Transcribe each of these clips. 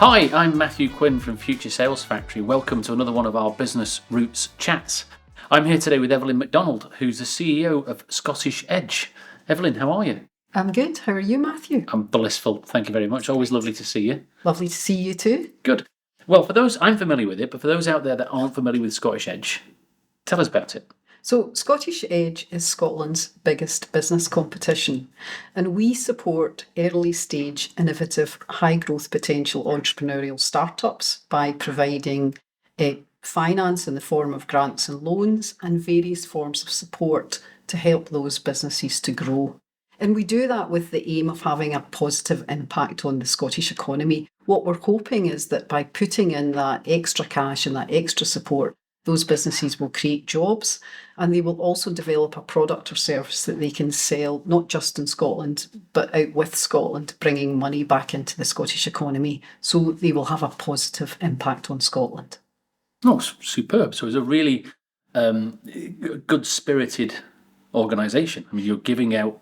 Hi, I'm Matthew Quinn from Future Sales Factory. Welcome to another one of our Business Roots chats. I'm here today with Evelyn McDonald, who's the CEO of Scottish Edge. Evelyn, how are you? I'm good. How are you, Matthew? I'm blissful. Thank you very much. Always lovely to see you. Lovely to see you too. Good. Well, for those, I'm familiar with it, but for those out there that aren't familiar with Scottish Edge, tell us about it. So, Scottish Edge is Scotland's biggest business competition, and we support early stage, innovative, high growth potential entrepreneurial startups by providing finance in the form of grants and loans and various forms of support to help those businesses to grow. And we do that with the aim of having a positive impact on the Scottish economy. What we're hoping is that by putting in that extra cash and that extra support, those businesses will create jobs, and they will also develop a product or service that they can sell, not just in Scotland, but out with Scotland, bringing money back into the Scottish economy. So they will have a positive impact on Scotland. Oh, superb. So it's a really good-spirited organisation. I mean, you're giving out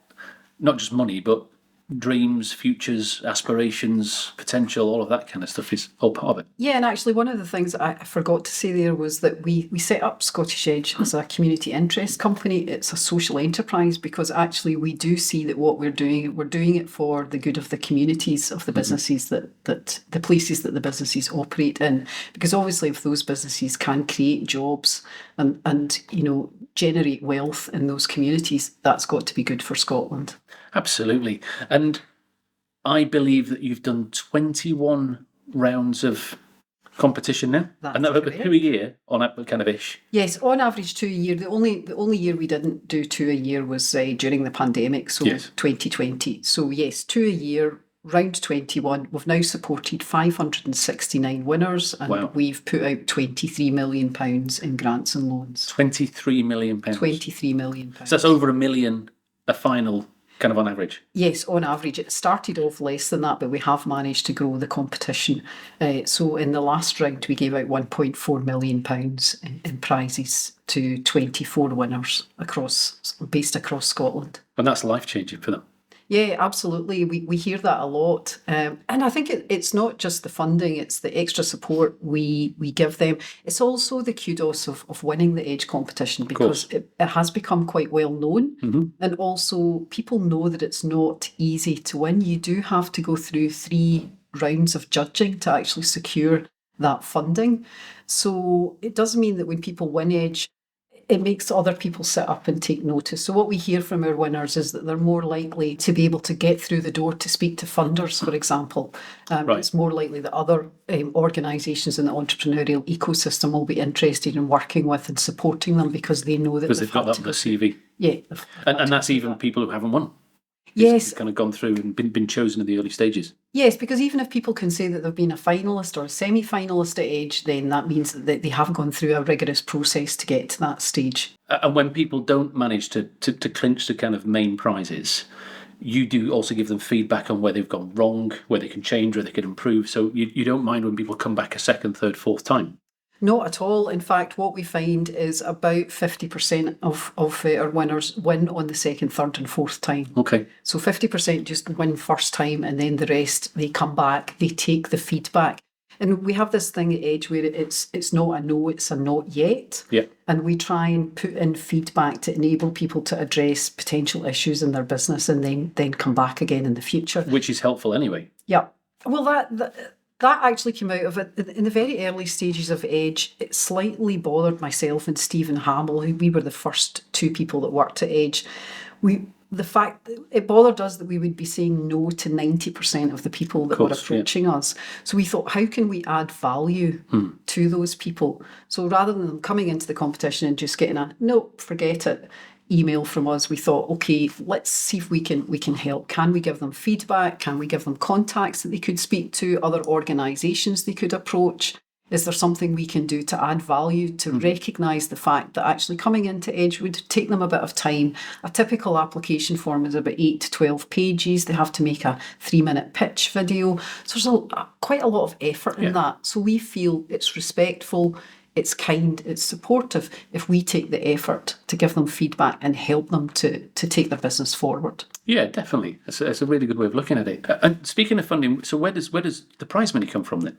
not just money, but dreams, futures, aspirations, potential, all of that kind of stuff is all part of it. Yeah, and actually one of the things that I forgot to say there was that we set up Scottish Edge as a community interest company. It's a social enterprise because actually we do see that what we're doing it for the good of the communities of the businesses that the places that the businesses operate in. Because obviously if those businesses can create jobs and generate wealth in those communities, that's got to be good for Scotland. Absolutely. And I believe that you've done 21 rounds of competition now. That's and that would be 2 a year on that kind of ish. Yes, on average 2 a year. The only year we didn't do 2 a year was during the pandemic, so Yes. 2020. So yes, 2 a year, round 21. We've now supported 569 winners, and Wow. we've put out £23 million in grants and loans. £23 million. £23 million. So that's over £1 million a final, kind of on average. Yes, on average. It started off less than that, but we have managed to grow the competition. So in the last round, we gave out £1.4 million in prizes to 24 winners based across Scotland. And that's life-changing for them. Yeah, absolutely. We hear that a lot. And I think it's not just the funding, it's the extra support we give them. It's also the kudos of winning the Edge competition because it has become quite well known. Mm-hmm. And also people know that it's not easy to win. You do have to go through 3 rounds of judging to actually secure that funding. So it does mean that when people win Edge, it makes other people sit up and take notice. So what we hear from our winners is that they're more likely to be able to get through the door to speak to funders, for example. Right. It's more likely that other organisations in the entrepreneurial ecosystem will be interested in working with and supporting them because they know that Because they've got that on the CV. Yeah. And that's even people who haven't won. Yes. It's kind of gone through and been chosen in the early stages. Yes, because even if people can say that they've been a finalist or a semi-finalist at Edge, then that means that they have gone through a rigorous process to get to that stage. And when people don't manage to clinch the kind of main prizes, you do also give them feedback on where they've gone wrong, where they can change, where they can improve. So you don't mind when people come back a second, third, fourth time. Not at all. In fact, what we find is about 50% of our winners win on the second, third and fourth time. Okay. So 50% just win first time and then the rest, they come back, they take the feedback. And we have this thing at Edge where it's not a no, it's a not yet. Yeah. And we try and put in feedback to enable people to address potential issues in their business and then come back again in the future. Which is helpful anyway. Yeah. Well, that actually came out of it in the very early stages of Edge. It slightly bothered myself and Stephen Hamill, who we were the first 2 people that worked at Edge. The fact that it bothered us that we would be saying no to 90% of the people that were approaching us. So we thought, how can we add value to those people? So rather than them coming into the competition and just getting a no, forget it email from us, we thought, okay, let's see if we can help. Can we give them feedback? Can we give them contacts that they could speak to, other organisations they could approach? Is there something we can do to add value, to recognise the fact that actually coming into Edge would take them a bit of time? A typical application form is about 8 to 12 pages. They have to make a 3-minute pitch video. So there's quite a lot of effort in that. So we feel it's respectful, it's kind, it's supportive if we take the effort to give them feedback and help them to take their business forward. Yeah, definitely. That's a really good way of looking at it. And speaking of funding, so where does the prize money come from then?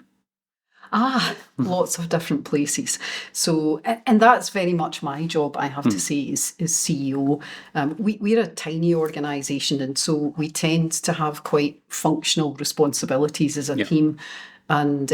Lots of different places. So, and that's very much my job, I have to say, is CEO. We're a tiny organisation, and so we tend to have quite functional responsibilities as a team. And,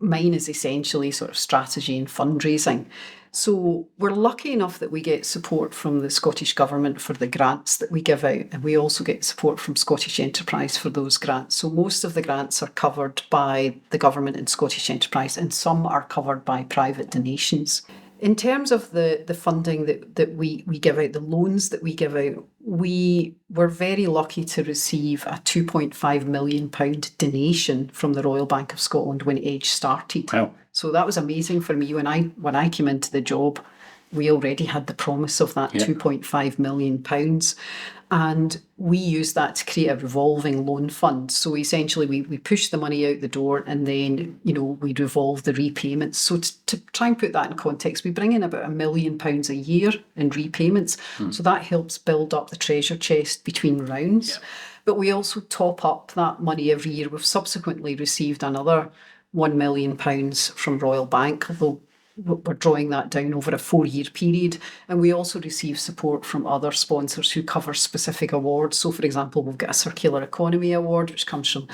mine is essentially sort of strategy and fundraising. So we're lucky enough that we get support from the Scottish Government for the grants that we give out, and we also get support from Scottish Enterprise for those grants. So most of the grants are covered by the government and Scottish Enterprise, and some are covered by private donations. In terms of the funding that we give out, the loans that we give out, we were very lucky to receive a £2.5 million donation from the Royal Bank of Scotland when Edge started. Wow. So that was amazing for me. When I came into the job, we already had the promise of that £2.5 million. And we used that to create a revolving loan fund. So essentially we push the money out the door, and then, we revolve the repayments. So to try and put that in context, we bring in about £1 million a year in repayments. So that helps build up the treasure chest between rounds. Yeah. But we also top up that money every year. We've subsequently received another £1 million from Royal Bank, although we're drawing that down over a 4-year period. And we also receive support from other sponsors who cover specific awards. So, for example, we've got a Circular Economy Award, which comes from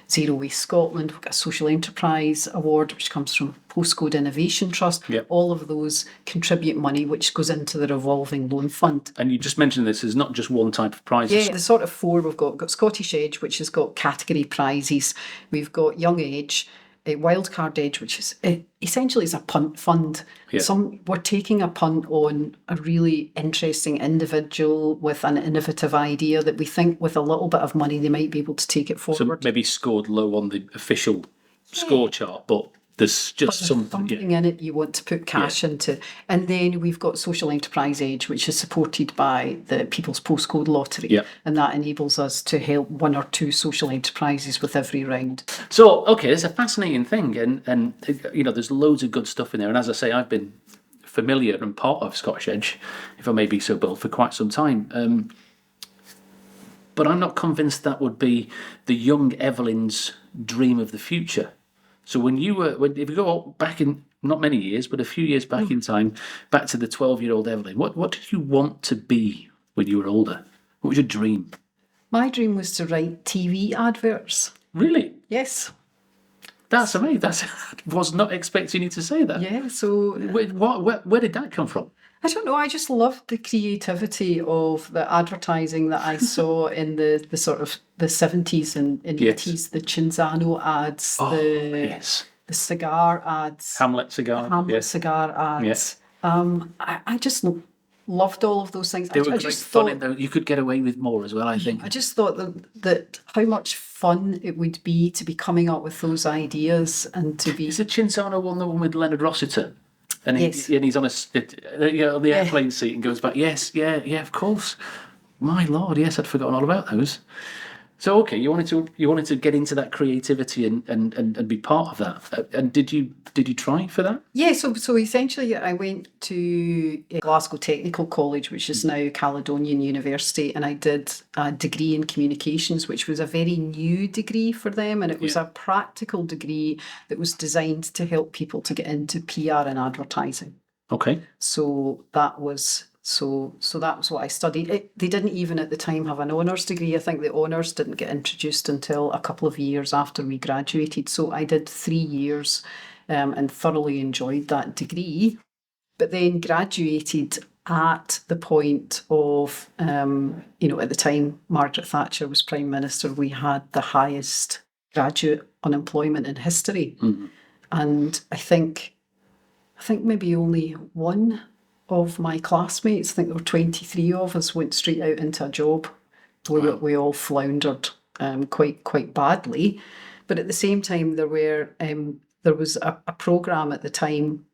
Zero Waste Scotland. We've got a Social Enterprise Award, which comes from Postcode Innovation Trust. Yep. All of those contribute money, which goes into the revolving loan fund. And you just mentioned this is not just one type of prizes. Yeah, the sort of 4 we've got Scottish Edge, which has got category prizes. We've got Young Edge, a Wildcard Edge, which is essentially is a punt fund. Yeah. We're taking a punt on a really interesting individual with an innovative idea that we think with a little bit of money they might be able to take it forward. So maybe scored low on the official score chart, but there's just something in it you want to put cash into. And then we've got Social Enterprise Edge, which is supported by the People's Postcode Lottery. Yeah. And that enables us to help 1 or 2 social enterprises with every round. So, okay, it's a fascinating thing. And there's loads of good stuff in there. And as I say, I've been familiar and part of Scottish Edge, if I may be so bold, for quite some time. But I'm not convinced that would be the young Evelyn's dream of the future. So if you go back in, not many years, but a few years back in time, back to the 12-year-old Evelyn, what did you want to be when you were older? What was your dream? My dream was to write TV adverts. Really? Yes. That's amazing. I was not expecting you to say that. Yeah, so... Where did that come from? I don't know, I just loved the creativity of the advertising that I saw in the sort of the 70s and 80s, the Cinzano ads, the cigar ads. Hamlet cigar. Cigar ads. Yes. I just loved all of those things. They were great fun, though. You could get away with more as well, I think. I just thought that how much fun it would be to be coming up with those ideas and to be... Is the Cinzano one the one with Leonard Rossiter? And he's on the airplane seat and goes back, yes, of course. My Lord, yes, I'd forgotten all about those. So, okay, you wanted to get into that creativity and be part of that. And did you try for that? Yeah, so essentially I went to Glasgow Technical College, which is now Caledonian University, and I did a degree in communications, which was a very new degree for them, and it was a practical degree that was designed to help people to get into PR and advertising. Okay. So that was... So that was what I studied. They didn't even at the time have an honours degree. I think the honours didn't get introduced until a couple of years after we graduated. So I did 3 years and thoroughly enjoyed that degree. But then graduated at the point of, at the time Margaret Thatcher was Prime Minister, we had the highest graduate unemployment in history. Mm-hmm. And I think maybe only one of my classmates, I think there were 23 of us, went straight out into a job where we all floundered quite badly. But at the same time, there was a programme at the time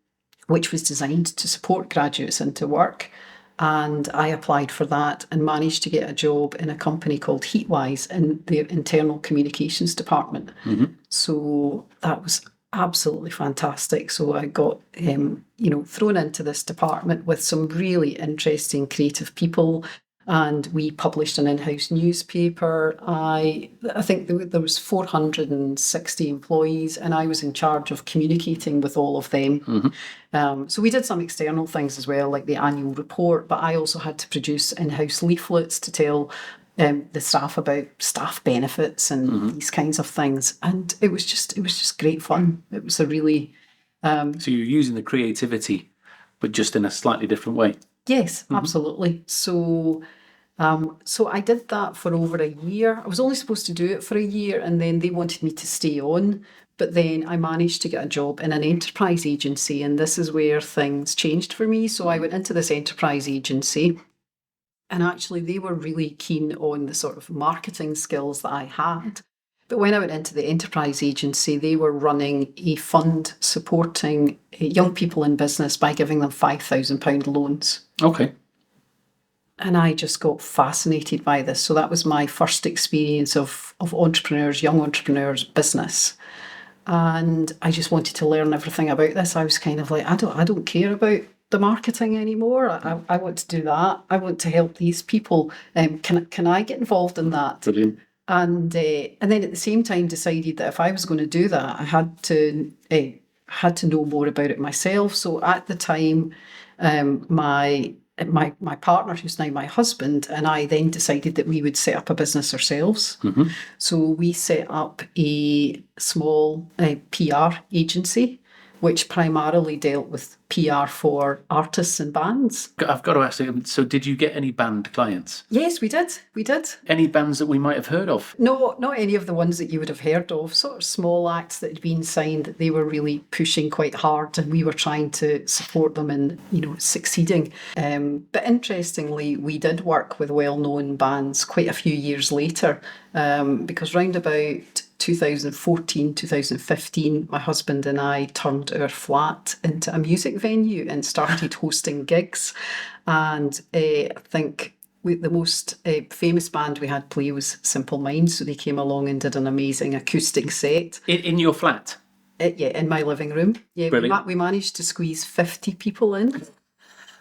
which was designed to support graduates into work. And I applied for that and managed to get a job in a company called Heatwise in the internal communications department. Mm-hmm. So that was Absolutely fantastic. So I got, thrown into this department with some really interesting, creative people, and we published an in-house newspaper. I think there was 460 employees, and I was in charge of communicating with all of them. So we did some external things as well, like the annual report, but I also had to produce in-house leaflets to tell the staff about staff benefits and these kinds of things, and it was just great fun. It was a really So you're using the creativity, but just in a slightly different way. yes, absolutely. So I did that for over a year. I was only supposed to do it for a year, and then they wanted me to stay on. But then I managed to get a job in an enterprise agency, and this is where things changed for me. So I went into this enterprise agency. And actually, they were really keen on the sort of marketing skills that I had. But when I went into the enterprise agency, they were running a fund supporting young people in business by giving them £5,000 loans. Okay. And I just got fascinated by this. So that was my first experience of entrepreneurs, young entrepreneurs, business. And I just wanted to learn everything about this. I was kind of like, I don't care about the marketing anymore. I want to do that. I want to help these people. Can I get involved in that? Brilliant. And then at the same time decided that if I was going to do that, I had to know more about it myself. So at the time, my partner, who's now my husband, and I then decided that we would set up a business ourselves. So we set up a small PR agency, which primarily dealt with PR for artists and bands. I've got to ask you, so did you get any band clients? Yes, we did. We did. Any bands that we might have heard of? No, not any of the ones that you would have heard of. Sort of small acts that had been signed that they were really pushing quite hard, and we were trying to support them in, succeeding. But interestingly, we did work with well-known bands quite a few years later, because round about 2014, 2015, my husband and I turned our flat into a music venue and started hosting gigs. And I think the most famous band we had play was Simple Minds. So they came along and did an amazing acoustic set. In your flat? Yeah, in my living room. Yeah, we managed to squeeze 50 people in.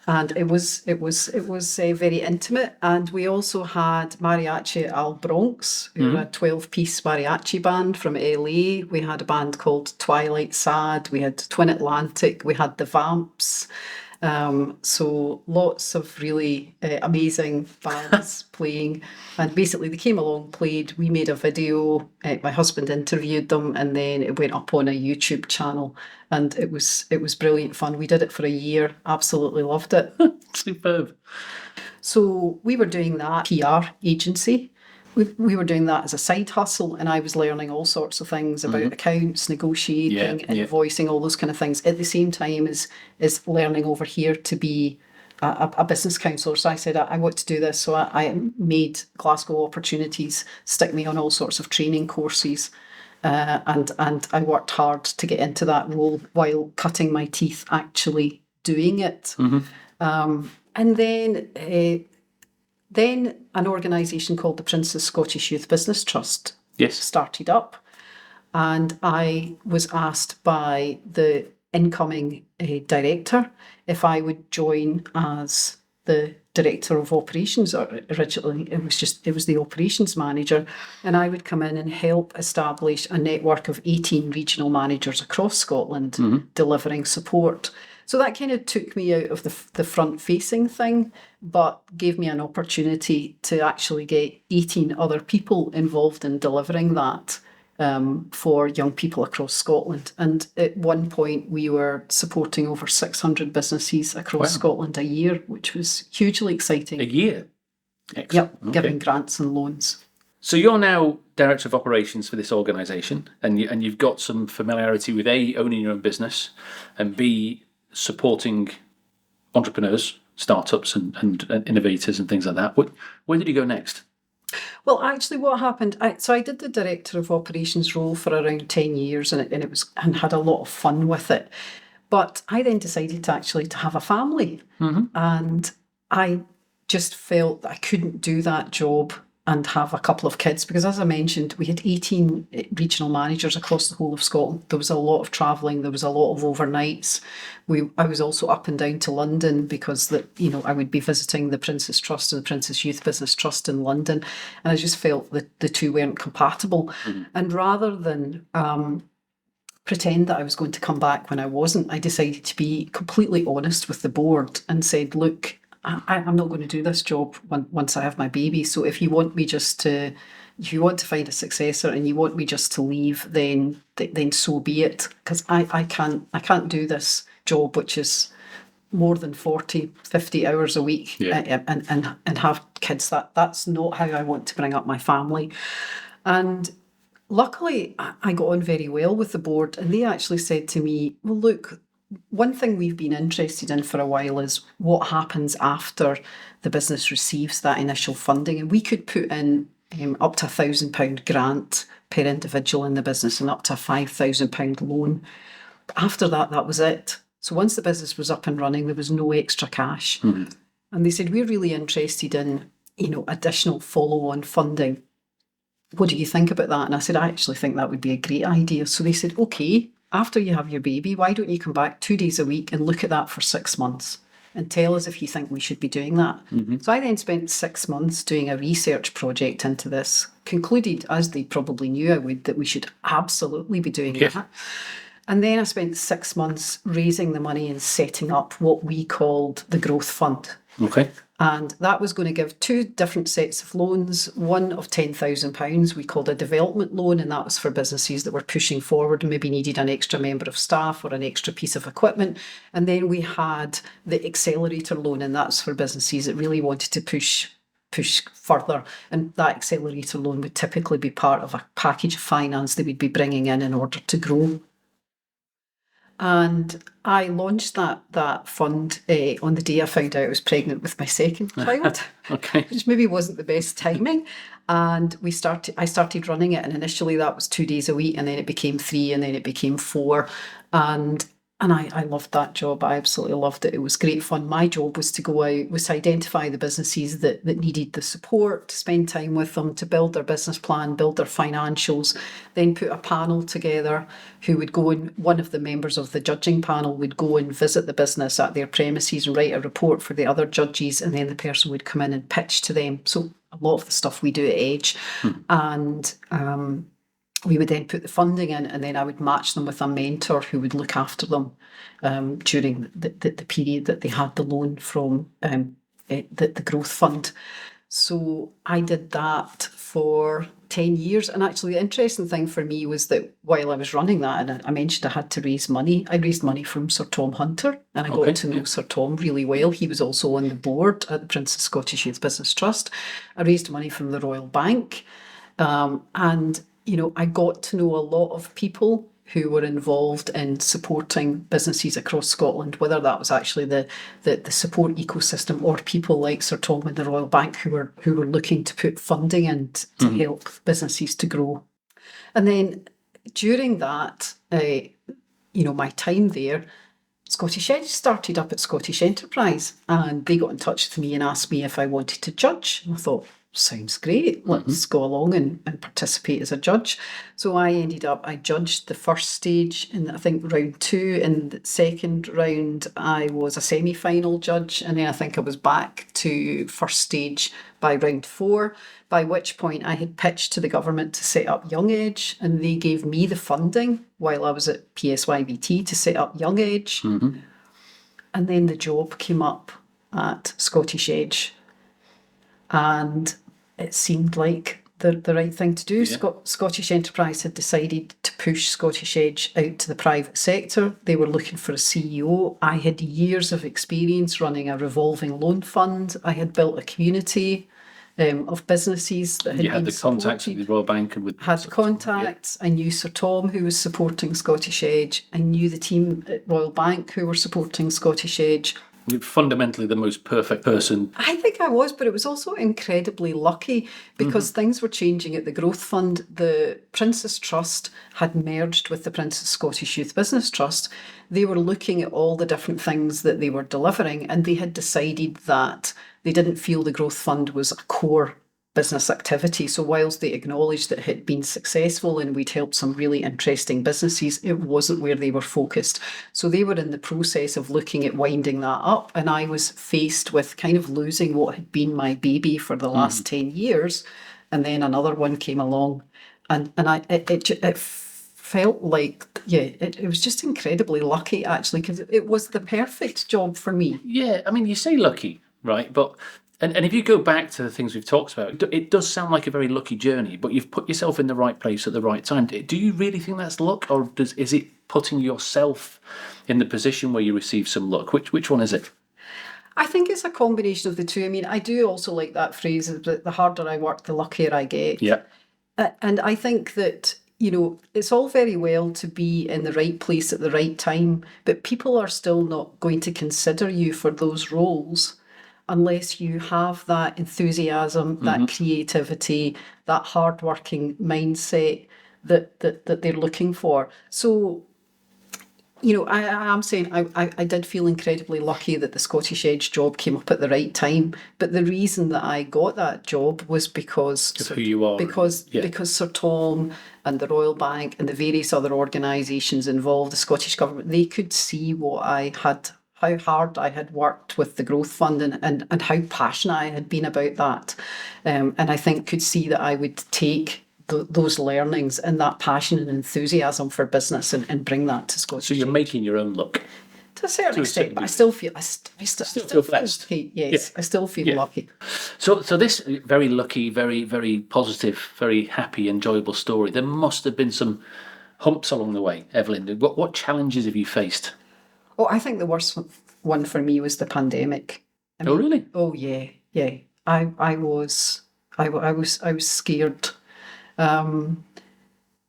And it was very intimate. And we also had Mariachi Al Bronx, who were a 12-piece mariachi band from LA. We had a band called Twilight Sad. We had Twin Atlantic. We had the Vamps. So lots of really amazing bands playing. And basically they came along, played, we made a video, my husband interviewed them, and then it went up on a YouTube channel. And it was brilliant fun. We did it for a year, absolutely loved it. Superb. So we were doing that PR agency. We were doing that as a side hustle, and I was learning all sorts of things about accounts, negotiating, invoicing, all those kind of things, at the same time as learning over here to be a business counsellor. So I said, I want to do this. So I made Glasgow Opportunities stick me on all sorts of training courses. And I worked hard to get into that role while cutting my teeth actually doing it. And then an organisation called the Prince's Scottish Youth Business Trust started up, and I was asked by the incoming director if I would join as the director of operations. Originally, it was the operations manager, and I would come in and help establish a network of 18 regional managers across Scotland delivering support. So that kind of took me out of the front-facing thing, but gave me an opportunity to actually get 18 other people involved in delivering that for young people across Scotland. And at one point, we were supporting over 600 businesses across Scotland a year, which was hugely exciting. A year? Excellent. Yep, giving grants and loans. So you're now Director of Operations for this organisation, and you've got some familiarity with A, owning your own business, and B, supporting entrepreneurs, startups and innovators and things like that. Where did you go next? Well, actually, what happened? I did the Director of Operations role for around 10 years, and had a lot of fun with it. But I then decided to have a family, and I just felt that I couldn't do that job and have a couple of kids, because as I mentioned, we had 18 regional managers across the whole of Scotland. There was a lot of travelling, there was a lot of overnights. I was also up and down to London because I would be visiting the Princess Trust and the Princess Youth Business Trust in London, and I just felt that the two weren't compatible. And rather than pretend that I was going to come back when I wasn't, I decided to be completely honest with the board and said, look, I'm not going to do this job once I have my baby. So if you want to find a successor and you want me just to leave, then so be it. Because I can't do this job, which is more than 40, 50 hours a week, and have kids. That's not how I want to bring up my family. And luckily, I got on very well with the board, and they actually said to me, well, look, one thing we've been interested in for a while is what happens after the business receives that initial funding. And we could put in up to £1,000 grant per individual in the business and up to a £5,000 loan. But after that, that was it. So once the business was up and running, there was no extra cash. And they said, we're really interested in, additional follow-on funding. What do you think about that? And I said, I actually think that would be a great idea. So they said, okay, after you have your baby, why don't you come back 2 days a week and look at that for 6 months and tell us if you think we should be doing that. So I then spent 6 months doing a research project into this, concluded, as they probably knew I would, that we should absolutely be doing that. And then I spent 6 months raising the money and setting up what we called the Growth Fund. Okay. And that was going to give 2 different sets of loans, one of £10,000 we called a development loan, and that was for businesses that were pushing forward and maybe needed an extra member of staff or an extra piece of equipment. And then we had the accelerator loan, and that's for businesses that really wanted to push further. And that accelerator loan would typically be part of a package of finance they would be bringing in order to grow. And I launched that fund on the day I found out I was pregnant with my second child, which maybe wasn't the best timing. And I started running it, and initially that was 2 days a week, and then it became 3, and then it became 4. And I loved that job. I absolutely loved it. It was great fun. My job was to go out, was to identify the businesses that needed the support, to spend time with them, to build their business plan, build their financials, then put a panel together who would go and one of the members of the judging panel would go and visit the business at their premises and write a report for the other judges, and then the person would come in and pitch to them. So a lot of the stuff we do at Edge. And we would then put the funding in, and then I would match them with a mentor who would look after them during the period that they had the loan from the Growth Fund. So I did that for 10 years. And actually the interesting thing for me was that while I was running that, and I mentioned I had to raise money, I raised money from Sir Tom Hunter, and I got to know Sir Tom really well. He was also on the board at the Princess Scottish Youth Business Trust. I raised money from the Royal Bank, and I got to know a lot of people who were involved in supporting businesses across Scotland, whether that was actually the support ecosystem or people like Sir Tom and the Royal Bank who were looking to put funding in to help businesses to grow. And then during that, my time there, Scottish Edge started up at Scottish Enterprise, and they got in touch with me and asked me if I wanted to judge. And I thought, sounds great, let's go along and participate as a judge. So I judged the first stage in, I think, round 2. In the second round, I was a semi-final judge, and then I think I was back to first stage by round 4, by which point I had pitched to the government to set up Young Edge, and they gave me the funding while I was at PSYBT to set up Young Edge. And then the job came up at Scottish Edge, and it seemed like the right thing to do. Scottish Enterprise had decided to push Scottish Edge out to the private sector. They were looking for a CEO. I had years of experience running a revolving loan fund. I had built a community of businesses that had been the contacts with the Royal Bank and with had contacts. I knew Sir Tom, who was supporting Scottish Edge. I knew the team at Royal Bank who were supporting Scottish Edge. You're fundamentally the most perfect person. I think I was, but it was also incredibly lucky because things were changing at the Growth Fund. The Princess Trust had merged with the Princess Scottish Youth Business Trust. They were looking at all the different things that they were delivering, and they had decided that they didn't feel the Growth Fund was a core business activity. So whilst they acknowledged that it had been successful and we'd helped some really interesting businesses, it wasn't where they were focused. So they were in the process of looking at winding that up, and I was faced with kind of losing what had been my baby for the last 10 years. And then another one came along, and it felt like, it was just incredibly lucky, actually, because it was the perfect job for me. Yeah, I mean, you say lucky, right? But and if you go back to the things we've talked about, it does sound like a very lucky journey, but you've put yourself in the right place at the right time. Do you really think that's luck, or is it putting yourself in the position where you receive some luck? Which one is it? I think it's a combination of the two. I mean, I do also like that phrase, that the harder I work, the luckier I get. Yeah. And I think that, it's all very well to be in the right place at the right time, but people are still not going to consider you for those roles unless you have that enthusiasm, that creativity, that hardworking mindset that they're looking for. So, I am saying I did feel incredibly lucky that the Scottish Edge job came up at the right time. But the reason that I got that job was because Of who you are. because Sir Tom and the Royal Bank and the various other organisations involved, the Scottish Government, they could see how hard I had worked with the Growth Fund and how passionate I had been about that. And I think could see that I would take those learnings and that passion and enthusiasm for business and bring that to Scottish. So you're making your own luck. To a certain extent, but I still feel I still feel blessed. Lucky. Yes, I still feel lucky. So this very lucky, very, very positive, very happy, enjoyable story, there must have been some humps along the way, Evelyn. What challenges have you faced? Oh, I think the worst one for me was the pandemic. Oh, really? Oh, yeah. I was scared,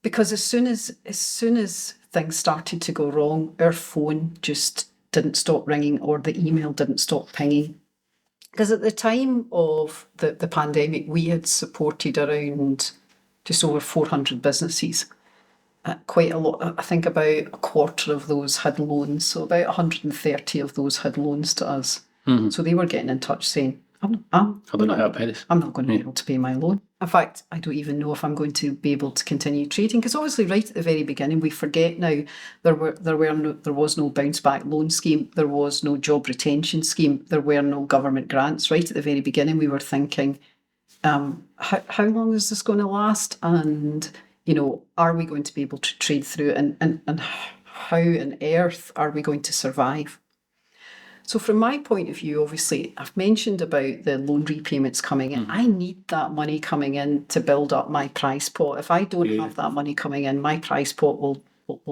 because as soon as things started to go wrong, our phone just didn't stop ringing, or the email didn't stop pinging. Because at the time of the pandemic, we had supported around just over 400 businesses. Quite a lot. I think about a quarter of those had loans, so about 130 of those had loans to us. So they were getting in touch saying, I don't know how to pay this. I'm not going to be able to pay my loan. In fact, I don't even know if I'm going to be able to continue trading, because obviously right at the very beginning, we forget now there was no bounce back loan scheme, there was no job retention scheme, there were no government grants. Right at the very beginning, we were thinking, how long is this going to last? And are we going to be able to trade through it? And how on earth are we going to survive? So from my point of view, obviously, I've mentioned about the loan repayments coming in. I need that money coming in to build up my price pot. If I don't have that money coming in, my price pot will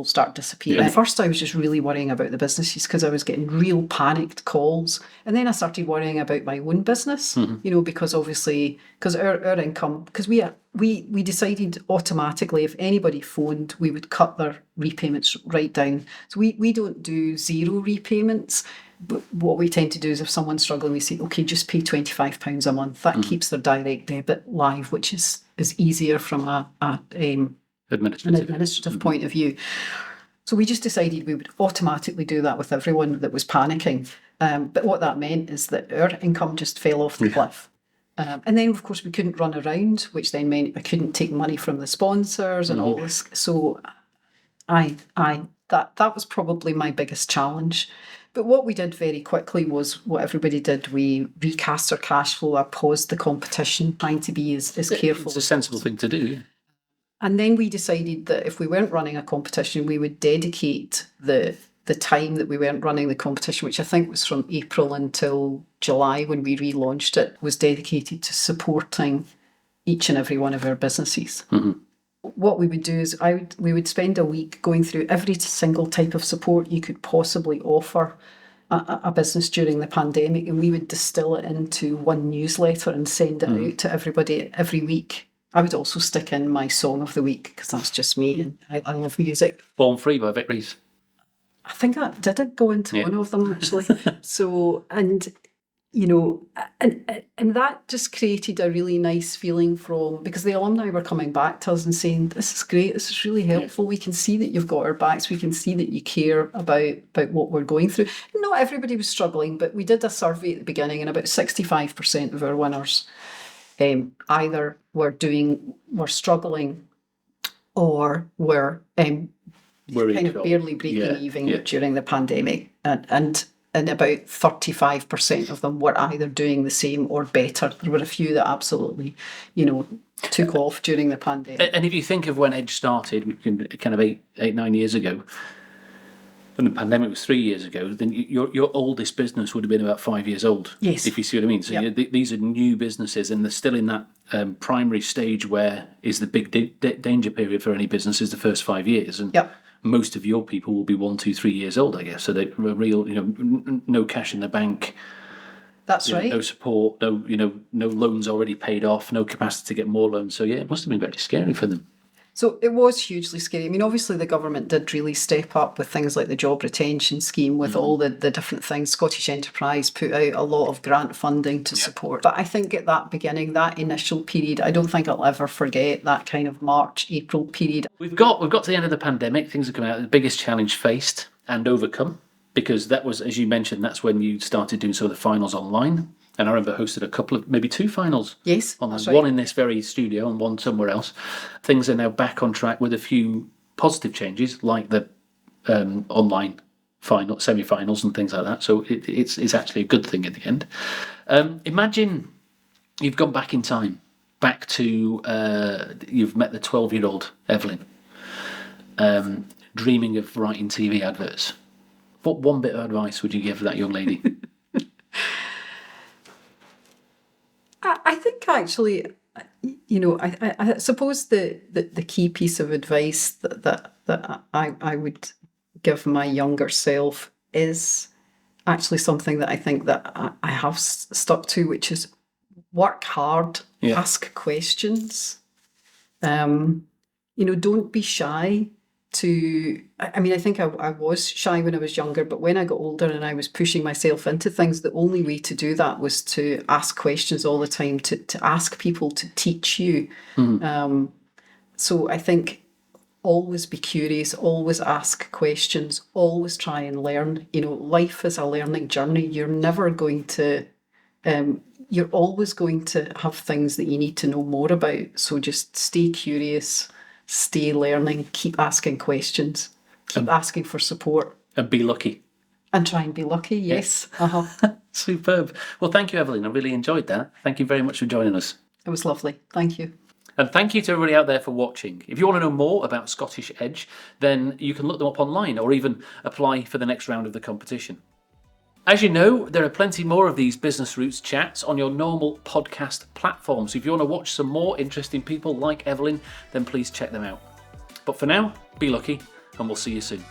start disappearing. At first, I was just really worrying about the businesses because I was getting real panicked calls. And then I started worrying about my own business, because obviously, because our income, because we decided automatically if anybody phoned, we would cut their repayments right down. So we don't do zero repayments. But what we tend to do is if someone's struggling, we say, okay, just pay £25 a month. That keeps their direct debit live, which is easier from an administrative point of view. So we just decided we would automatically do that with everyone that was panicking. But what that meant is that our income just fell off the cliff. And then, of course, we couldn't run around, which then meant I couldn't take money from the sponsors and all this. So that was probably my biggest challenge. But what we did very quickly was what everybody did. We recast our cash flow. I paused the competition, trying to be as careful. It's a sensible thing to do. And then we decided that if we weren't running a competition, we would dedicate the time that we weren't running the competition, which I think was from April until July when we relaunched it, was dedicated to supporting each and every one of our businesses. What we would do is we would spend a week going through every single type of support you could possibly offer a business during the pandemic, and we would distill it into one newsletter and send it out to everybody every week. I would also stick in my song of the week because that's just me, and I love music. Born Free by Vic Reese. I think I did go into one of them actually. So, and that just created a really nice feeling because the alumni were coming back to us and saying, this is great, this is really helpful. We can see that you've got our backs. We can see that you care about what we're going through. Not everybody was struggling, but we did a survey at the beginning and about 65% of our winners either were struggling or were Worried kind of barely breaking even during the pandemic, and about 35% of them were either doing the same or better. There were a few that absolutely, took off during the pandemic. And if you think of when Edge started, kind of 9 years ago, and the pandemic was 3 years ago, then your oldest business would have been about 5 years old. Yes. If you see what I mean. So these are new businesses, and they're still in that primary stage where is the big danger period for any business is the first 5 years. And most of your people will be 1, 2, 3 years old, I guess. So they're real, no cash in the bank. That's right. No support, no loans already paid off, no capacity to get more loans. So it must have been very scary for them. So it was hugely scary. I mean, obviously the government did really step up with things like the job retention scheme, with all the different things. Scottish Enterprise put out a lot of grant funding to support. But I think at that beginning, that initial period, I don't think I'll ever forget that kind of March, April period. We've got to the end of the pandemic. Things are coming out. The biggest challenge faced and overcome, because that was, as you mentioned, that's when you started doing some of the finals online. And I remember hosted a couple of, maybe 2 finals. Yes, that's right. One in this very studio and one somewhere else. Things are now back on track with a few positive changes, like the online final, semi-finals and things like that. So it's actually a good thing at the end. Imagine you've gone back in time, back to, you've met the 12-year-old Evelyn, dreaming of writing TV adverts. What one bit of advice would you give that young lady? I think actually, I suppose the key piece of advice that I would give my younger self is actually something that I think that I have stuck to, which is work hard, ask questions. Don't be shy to, I mean, I think I was shy when I was younger, but when I got older and I was pushing myself into things, the only way to do that was to ask questions all the time, to ask people to teach you. So I think always be curious, always ask questions, always try and learn. Life is a learning journey. You're never going to, you're always going to have things that you need to know more about. So just stay curious, stay learning, keep asking questions, keep asking for support. And be lucky. And try and be lucky, yes. Superb. Well, thank you, Evelyn. I really enjoyed that. Thank you very much for joining us. It was lovely. Thank you. And thank you to everybody out there for watching. If you want to know more about Scottish Edge, then you can look them up online or even apply for the next round of the competition. As you know, there are plenty more of these Business Roots chats on your normal podcast platforms. So if you want to watch some more interesting people like Evelyn, then please check them out. But for now, be lucky, and we'll see you soon.